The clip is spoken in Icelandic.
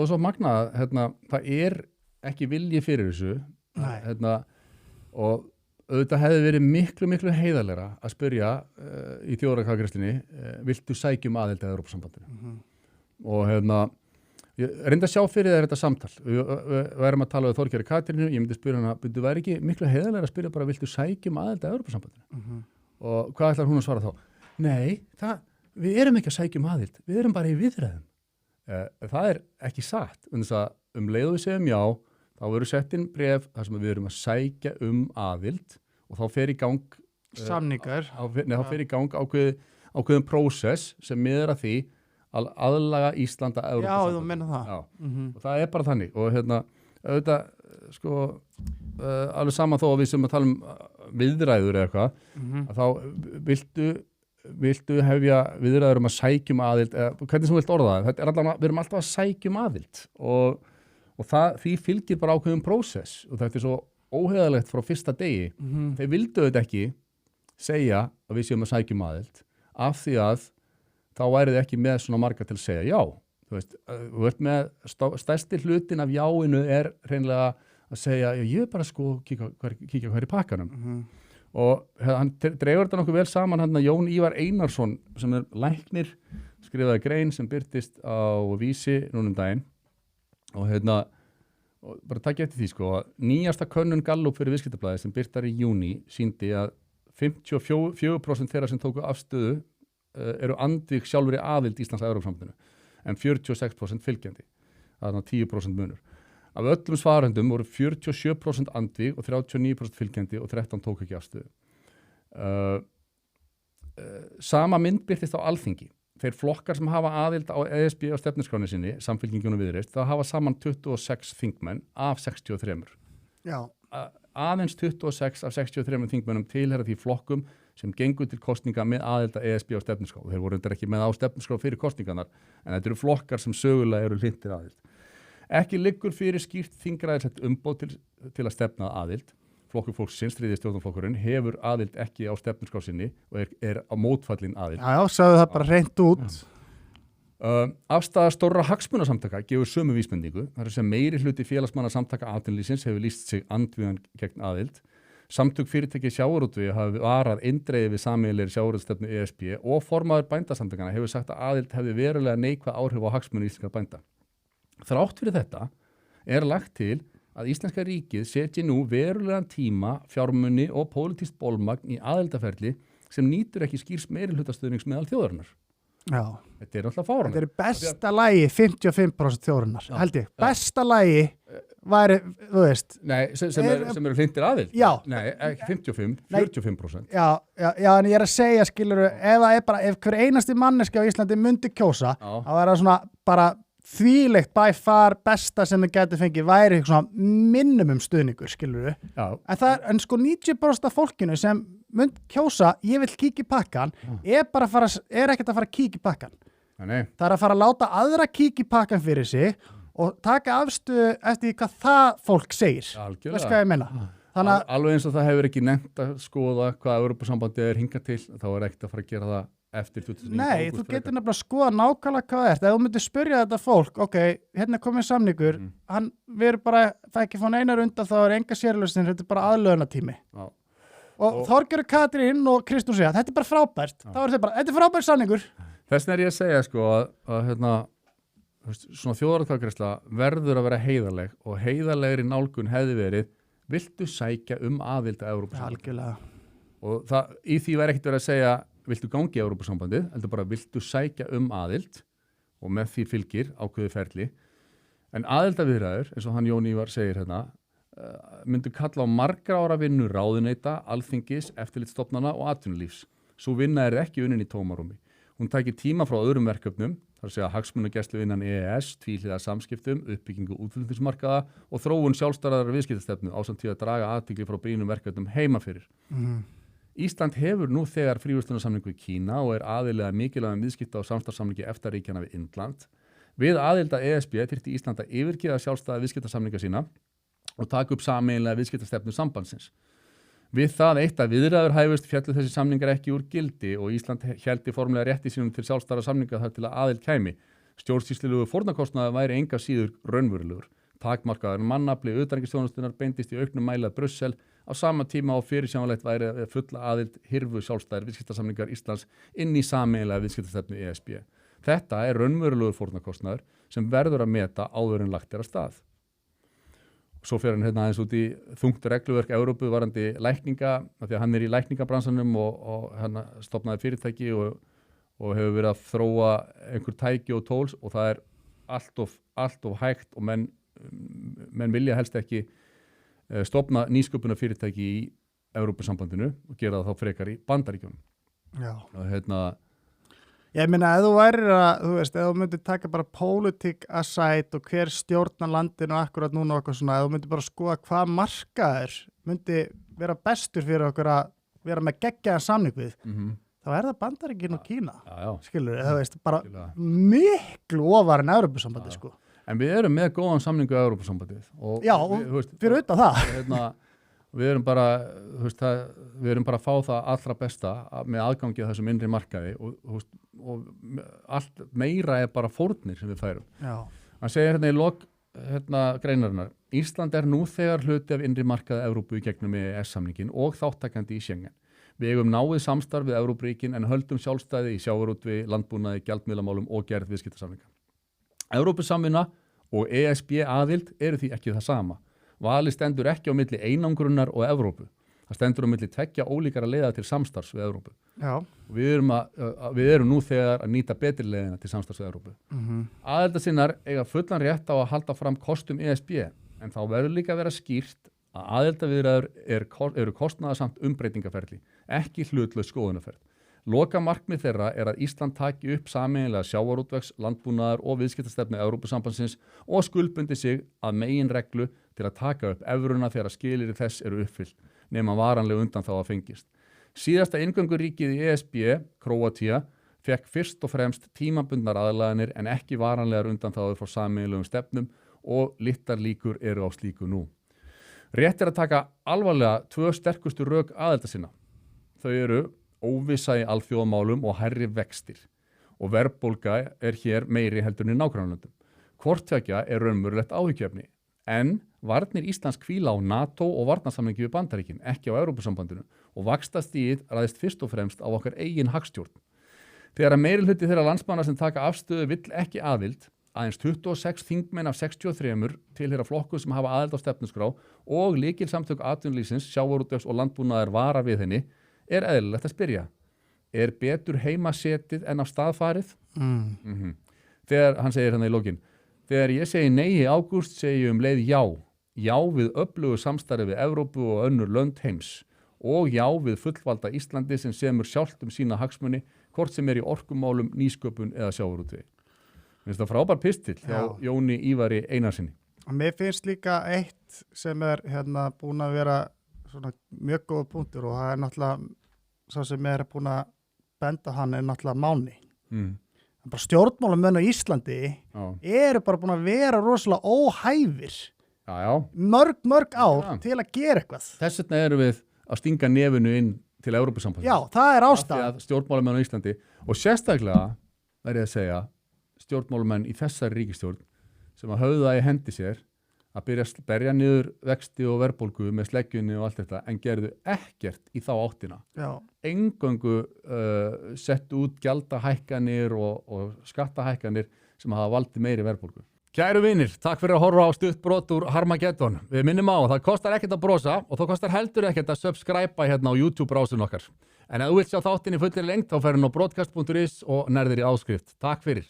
svo magnað, það ekki vilji fyrir þessu, og auðvitað hefði verið miklu heiðarlegra að spyrja í þjóðaratkvæðagreiðslunni viltu sækjum aðild að Evrópusambandinu og ég reyndi að sjá fyrir þér þetta samtal við værum að tala við Þorgerði Katrínu ég myndi spyrja hana, þú væri ekki miklu heiðarlegra að spyrja bara viltu sækjum aðild að Evrópusambandinu og hvað ætlar hún að svara þá? Nei, við erum ekki að sækjum aðild við erum bara í viðræðum það ekki satt leið og við segjum já þá verður sett inn bréf þar sem við erum að sækja aðild og þá fer í gang samningar þá fer í gang ákveðin prósess sem miðar að því að aðlaga Íslanda að Já, þú menna það og það bara þannig og auðvitað alveg saman þó að við sem að tala viðræður eða eitthvað að þá viltu hefja viðræður að sækjum aðild hvernig sem vilt orða það allavega, við erum alltaf að sækjum aðild og því fylgir bara ákveðum prósess og þetta svo óheiðalegt frá fyrsta degi þeir vildu þetta ekki segja að við séum að sækjum aðild af því að þá værið ekki með svona marga til að segja já þú ert með stærsti hlutin af jáinu hreinlega að segja ég bara kíkja hver í pakkanum og hann dregur þetta nokkuð vel saman Jón Ívar Einarsson sem læknir skrifaði grein sem birtist á Vísi núna daginn og bara takk eftir því nýjasta könnun Gallup fyrir Viðskiptablaðið sem birtar í júní sýndi að 54% þeirra sem tóku afstöðu eru andvíg sjálfur í aðild Íslands að Evrópusambandinu en 46% fylgjandi það 10% munur af öllum svarendum voru 47% andvíg og 39% fylgjandi og 13 tóku ekki afstöðu sama mynd birtist á Alþingi þeir flokkar sem hafa aðild á ESB á stefnuskráni sinni, Samfylkingin og Viðreisn, það hafa saman 26 þingmenn af 63. Já. Aðeins 26 af 63 þingmennum tilheyra því flokkum sem gengur til kosninga með aðild að ESB á stefnuskrá. Þeir voru reyndar ekki með á stefnuskrá fyrir kosningarnar, en þetta eru flokkar sem sögulega eru hlynntir aðild. Ekki liggur fyrir skýrt þingræðislegt umboð til að stefna aðild. Flokkur fólksins, þriðji stjórnarflokkurinn, hefur aðild ekki á stefnuskrá sinni og er á mótfallin aðild. Já, sagði það bara hreint út. Afstaða stórra hagsmunasamtaka gefur sömu vísbendingu. Það sem meiri hluti félagsmannasamtaka atvinnulífsins hefur lýst sig andvígan gegn aðild. Samtök fyrirtæki sjávarútvegi hafi varað eindregið við sameiginlegri sjávarútvegsstefnu ESB og formaður bændasamtakana hefur sagt að aðild hefði verulega neikvæð áhrif á hagsmuni íslenskra bænda. Þrátt fyrir þetta lagt til að Íslenska ríkið setji nú verulegan tíma, fjármuni og pólitískt bolmagn í aðildarferli sem nýtur ekki skýrs meirihlutastuðnings meðal þjóðarinnar. Já. Þetta náttúrulega fáránlegt. Þetta besta lagi 55% þjóðarinnar, held ég. Besta lagi væri, þú veist. Nei, sem eru hlynntir aðild. Já. Nei, ekki 55, 45%. Já, en ég að segja, skilurðu, ef hver einasti manneski á Íslandi myndi kjósa, þá það svona bara þvílegt by far besta sem þið getur fengið væri svona minimum stuðningur, skilur við. En sko 90% af fólkinu sem mynd kjósa, ég vil kíkja í pakkan, er ekkert að fara að kíkja í pakkan. Nei. Það að fara að láta aðra kíkja í pakkan fyrir sig og taka afstöðu eftir hvað það fólk segir. Algjörlega. Veist hvað ég meina? Alveg eins og það hefur ekki nefnt að skoða hvað Evrópusambandið hingað til, þá ekkert að fara að gera það eftir 2009. Nei, þú getur nefnilega að skoða nákvæmlega hvað ef þú myndir spyrja þetta fólk, ok, hérna komið samningur, við erum bara, það ekki fá neinar undan, þá enga sérlausnir, þetta bara aðlögunartími. Og Þorgerður Katrín og Kristján segja, þetta bara frábært, þá þeir bara, þetta frábært samningur. Þess vegna ég að segja, að svona þjóðaratkvæðagreiðsla verður að vera heiðarleg og heiðarlegri nálgun hefði verið, viltu sækja aðild að Evrópusambandið? Algjörlega. Og í því væri ekkert verið að segja viltu gangi í Evrópusambandið, heldur bara viltu sækja aðild og með því fylgir ákveðið ferli. En aðildarviðræður, eins og hann Jón Ívar segir myndu kalla á margra ára vinnu ráðuneyta, alþingis, eftirlitsstofnana og atvinnulífs. Sú vinna ekki unnin í tómarúmi. Hún tækir tíma frá öðrum verkefnum, þar að segja hagsmunagæslu innan EES, tvíhliða samskiptum, uppbyggingu útflutningsmarkaða og þróun sjálfstæðrar viðskiptastefnu ásamt því að draga athygli frá brýnum verkefnum heima fyrir. Ísland hefur nú þegar fríverslunarsamningu í Kína og aðilega mikilvægum viðskipta og samstarfssamningi EFTA-ríkjanna við Indland. Við aðild að ESB þyrfti Ísland að yfirgefa sjálfstæða viðskiptasamninga sína og taka upp sameiginlega viðskiptastefnu sambandsins. Við það eitt að viðræður hæfust fjallu þessi samningar ekki úr gildi og Ísland héldi formlega rétti sínum til sjálfstæðra samninga þar til að aðild kæmi. Stjórnsýslulegu fórnarkostnaður væri enga síður raunverulegur. Takmarkaður mannafli utanríkisþjónustunnar beindist í auknum mæli að Brussel á sama tíma og fyrirsjáanlegt væri að fulla aðild hirfu sjálfstæðir viðskiptasamningar Íslands inn í sameiginlega viðskiptastefnu ESB. Þetta er raunverulegur fórnarkostnaður sem verður að meta áður en lagt af stað. Svo fer hann aðeins út í þungt regluverk Evrópu varandi lækninga, af því að hann í lækningabransanum og hann stofnaði fyrirtæki og hefur verið að þróa einhver tæki og tóls og það er allt of hægt og menn vilja helst ekki stofna nýsköpuna fyrirtæki í Evrópusambandinu og gera það þá frekar í Bandaríkjunum. Já. Og Ég meina, ef þú værir að, þú veist, ef þú myndir taka bara pólitík aside og hver stjórnar landinu akkurat núna og eitthvað svona, ef þú myndir bara skoða hvað markaður myndi vera bestur fyrir okkur að vera með geggjaðan samning við, þá er það Bandaríkin og Kína. Skilur, það veist, bara miklu ofar en Evrópusambandið, sko. En við erum með góðan samningu á Evrópusambandið. Já, og fyrir utan það. Við erum bara að fá það allra besta með aðgangi að þessum innri markaði og allt meira er bara fórnir sem við færum. Já. Hann segir í lok greinarinnar, Ísland er nú þegar hluti af innri markaði Evrópu í gegnum EES-samningin og þáttakandi í Schengen. Við eigum náið samstarf við Evrópuríkin en höldum sjálfstæði í sjávarútvegi, landbúnaði, gjaldmiðlamálum og gerð viðskiptasamninga. Evrópusamvinna og ESB aðild eru því ekki það sama. Valið stendur ekki á milli einangrunar og Evrópu. Það stendur á milli tveggja ólíkara leiða til samstarfs við Evrópu. Já. Við erum nú þegar að nýta betri leiðina til samstarfs við Evrópu. Aðildarsinnar eiga fullan rétt á að halda fram kostum ESB, en þá verður líka að vera skýrt að aðildarviðræður eru kostnaðarsamt umbreytingaferli, ekki hlutlaus skoðunarferð. Loka markmið þeirra er að Ísland taki upp sameiginlega sjávarútvegs, landbúnaðar og viðskiptastefnu Evrópusambandsins og skuldbundi sig að meginreglu til að taka upp evruna þegar skilyrði þess eru uppfyllt, nema varanlega undan þá að fengist. Síðasta inngönguríkið í ESB, Króatía, fekk fyrst og fremst tímabundnar aðlaganir en ekki varanlegar undan þá frá sameiginlegum stefnum og litlar líkur eru á slíku nú. Rétt er að taka alvarlega 2 sterkustu rök aðildarsinna. Þau eru óvissa í alþjóðamálum og hærri vextir og verðbólga er hér meiri heldur en í nágrannalöndum. Hvort tveggja er raunverulegt áhyggjuefni en varnir Íslands hvíla á NATO og varnarsamningi við Bandaríkin, ekki á Evrópusambandinu og vaxtastigið ræðist fyrst og fremst á okkar eigin hagstjórn. Þegar að meirihluti þeirra landsmanna sem taka afstöðu vill ekki aðild, aðeins 26 þingmenn af 63 tilheyra flokkum sem hafa aðild á stefnuskrá og lykilsamtök atvinnulífsins, sjávarútvegs og landbúnaðar vara við henni, er eðlilegt að spyrja. Er betur heimasetið en af staðfarið? Þegar hann segir í lokin, þegar ég segi nei í ágúst segi ég leið já. Já við öflugu samstarfi við Evrópu og önnur lönd heims og já við fullvalda Íslandi sem semur sjálft sína hagsmuni, hvort sem er í orkumálum, nýsköpun eða sjávarútvegi. Mér finnst það frábær pistill hjá Jóni Ívari Einarsinni. Mér finnst líka eitt sem er búin að vera svona mjög góða punktur og það er náttúrulega svo sem er búin að benda hann er náttúrulega Máni. Bara stjórnmálamenn á Íslandi eru bara búin að vera rosalega óhæfir mörg ár til að gera eitthvað. Þess vegna erum við að stinga nefinu inn til Evrópusambandsins. Já, það er ástæðan. Stjórnmálamenn á Íslandi og sérstaklega verð ég að segja stjórnmálamenn í þessari ríkisstjórn sem að höfða í hendi sér að byrja að berja niður vexti og verðbólgu með sleggjunni og allt þetta en gerðu ekkert í þá áttina. Eingöngu settu út gjaldahækkanir og skattahækkanir sem hafa valdið meiri verðbólgu. Kæru vinir, takk fyrir að horfa á stutt brot úr Harmageddon. Við minnum á að það kostar ekkert að brosa og það kostar heldur ekkert að subscribe hérna á YouTube-brásun okkar. En ef þú vilt sjá þáttinn í fullri lengd þá ferðu inn á broadcast.is og nærðir í áskrift. Takk fyrir.